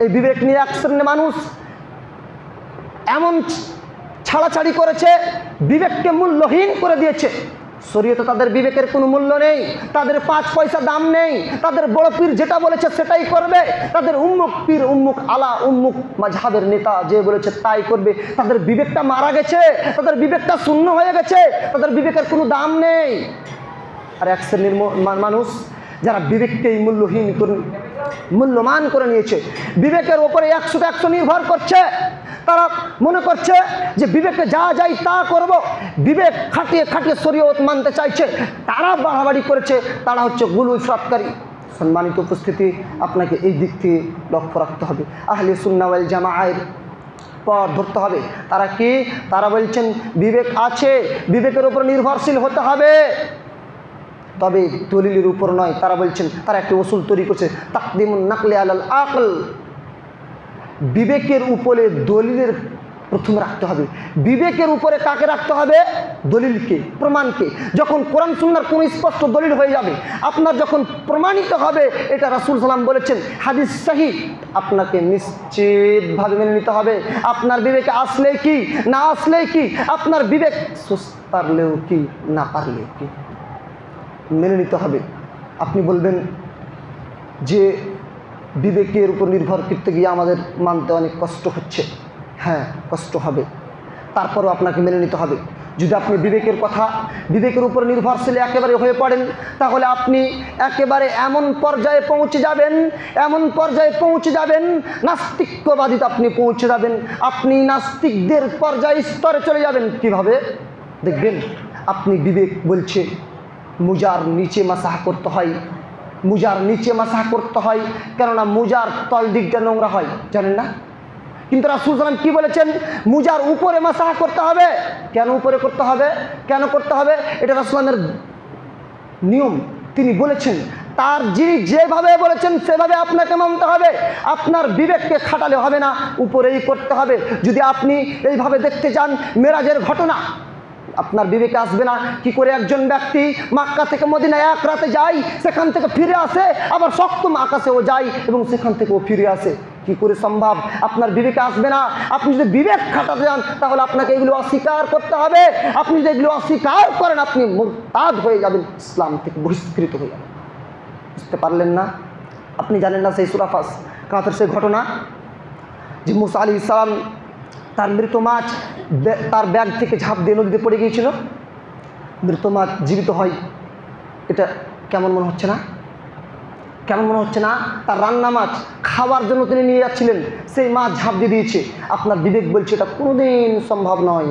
এই বিবেক নিয়ে এক শ্রেণীর মানুষ এমন ছাড়াছাড়ি করেছে, বিবেককে মূল্যহীন করে দিয়েছে। শরীয়তে তাদের বিবেকের কোনো মূল্য নেই, তাদের 5 পয়সা দাম নেই, তাদের বড় পীর যেটা বলেছে সেটাই করবে, তাদের উম্মুক পীর, উম্মুক আলা, উম্মুক মাযহাবের নেতা যে বলেছে তাই করবে। তাদের বিবেকটা মারা গেছে, তাদের বিবেকটা শূন্য হয়ে গেছে, তাদের বিবেকের কোনো দাম নেই। আর এক শ্রেণীর মানুষ যারা বিবেককেই মূল্যমান করে নিয়েছে, বিবেকের ওপরে 100 নির্ভর করছে। তারা মনে করছে যে বিবেকে যা যাই তা করব, বিবেক খাটিয়ে খাটিয়ে শরীয়ত মানতে চাইছে, তারা বাড়াবাড়ি করেছে, তারা হচ্ছে গুল ইফরাতকারী। সম্মানিত উপস্থিতি, আপনাকে এই দিক থেকে লক্ষ্য রাখতে হবে, আহলে সুন্নাহ ওয়াল জামাআর পথ ধরতে হবে। তারা কি? তারা বলছেন বিবেক আছে, বিবেকের উপর নির্ভরশীল হতে হবে, তবে দলিলের উপর নয়। তারা বলছেন, তারা একটা উসুল তৈরি করছে, তাকদিমুন নাকলি আলাল আকল। বিবেকের উপরে দলিলের প্রথম রাখতে হবে। বিবেকের উপরে কাকে রাখতে হবে? দলিলকে, প্রমাণকে। যখন কোরআন সুন্নাহর কোনো স্পষ্ট দলিল হয়ে যাবে, আপনার যখন প্রমাণিত হবে এটা রাসূল সাল্লাম বলেছেন, হাদিস সহিহ, আপনাকে নিশ্চিতভাবে মেনে নিতে হবে। আপনার বিবেকে আসলেই কি, না আসলেই কি, আপনার বিবেক পারলেও কি, না পারলেও কি, মেনে নিতে হবে। আপনি বলবেন যে বিবেকের উপর নির্ভর করতে গিয়ে আমাদের মানতে অনেক কষ্ট হচ্ছে। হ্যাঁ, কষ্ট হবে, তারপরও আপনাকে মেনে নিতে হবে। যদি আপনি বিবেকের উপর নির্ভরশীল একেবারে হয়ে পড়েন, তাহলে আপনি একেবারে এমন পর্যায়ে পৌঁছে যাবেন, নাস্তিক্যবাদিতে আপনি পৌঁছে যাবেন। আপনি নাস্তিকদের পর্যায়ে স্তরে চলে যাবেন। কিভাবে? দেখবেন, আপনি বিবেক বলছে মুজার নিচে মাসাহ করতে হয়, মুজার নিচে মাসাহ করতে হয়, কেননা মুজার তল দিকটা নোংরা হয়, জানেন না? কিন্তু রাসূল সাল্লাল্লাহু আলাইহি ওয়াসাল্লাম কি বলেছেন? মুজার উপরে মাসাহ করতে হবে। কেন উপরে করতে হবে? কেন করতে হবে? এটা রাসূল সাল্লাল্লাহু আলাইহি ওয়াসাল্লামের নিয়ম, তিনি বলেছেন। তার যিনি যেভাবে বলেছেন সেভাবে আপনাকে মানতে হবে। আপনার বিবেককে খাটালে হবে না, উপরেই করতে হবে। যদি আপনি এইভাবে দেখতে চান মেরাজের ঘটনা, আপনার বিবেকে আসবে না কি করে একজন ব্যক্তি মক্কা থেকে মদিনায় এক রাতে যায়, সেখান থেকে ফিরে আসে, আবার সপ্তম আকাশেও যায় এবং সেখান থেকেও ফিরে আসে। কি করে সম্ভব? আপনার বিবেকে আসবে না। আপনি যদি বিবেক খাটাতে যান তাহলে আপনাকে এগুলো অস্বীকার করতে হবে। আপনি যদি এগুলো অস্বীকার করেন, আপনি মুরতাদ হয়ে যাবেন, ইসলাম থেকে বহিষ্কৃত হয়ে যাবেন। বুঝতে পারলেন না? আপনি জানেন না সেই সূরা কাহফের সেই ঘটনা, যে মুসা আলাইহিস সালাম তার মৃত মাছ তার ব্যাগ থেকে ঝাঁপ দিয়ে নদীতে পড়ে গিয়েছিল, মৃত মাছ জীবিত হয়। এটা কেমন মনে হচ্ছে না? কেমন মনে হচ্ছে না? তার রান্না মাছ খাওয়ার জন্য তিনি নিয়ে যাচ্ছিলেন, সেই মাছ ঝাঁপ দিয়ে দিয়েছে। আপনার বিবেক বলছে এটা কোনোদিন সম্ভব নয়।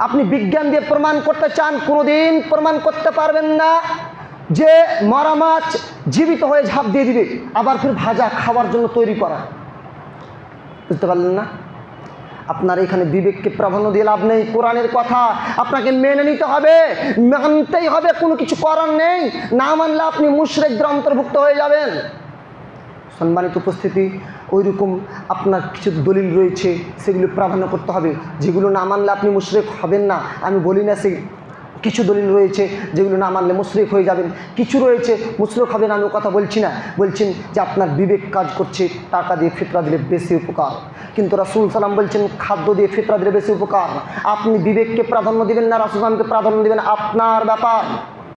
আপনি বিজ্ঞান দিয়ে প্রমাণ করতে চান, কোনোদিন প্রমাণ করতে পারবেন না যে মরা মাছ জীবিত হয়ে ঝাঁপ দিয়ে দিবে, আবার ফির ভাজা খাওয়ার জন্য তৈরি করা। বুঝতে পারলেন না? আপনার এখানে বিবেককে প্রাধান্য দিয়ে লাভ নেই। কোরআনের কথা আপনাকে মেনে নিতে হবে, মানতেই হবে, কোনো কিছু করার নেই। না মানলে আপনি মুশরিকদের অন্তর্ভুক্ত হয়ে যাবেন। সম্মানিত উপস্থিতি, ওইরকম আপনার কিছু দলিল রয়েছে, সেগুলো প্রাধান্য করতে হবে। যেগুলো না মানলে আপনি মুশরিক হবেন না আমি বলি না, সেই কিছু দলিল রয়েছে যেগুলো না মানলে মুশরিক হয়ে যাবেন, কিছু রয়েছে মুশরিক হবেন আমি কথা বলছি না। বলছেন যে আপনার বিবেক কাজ করছে, টাকা দিয়ে ফিতরা দিলে বেশি উপকার, কিন্তু রাসূল সাল্লাম বলছেন খাদ্য দিয়ে ফিতরা দিলে বেশি উপকার। আপনি বিবেককে প্রাধান্য দিবেন না রাসূল সাল্লামকে প্রাধান্য দিবেন, আপনার ব্যাপার।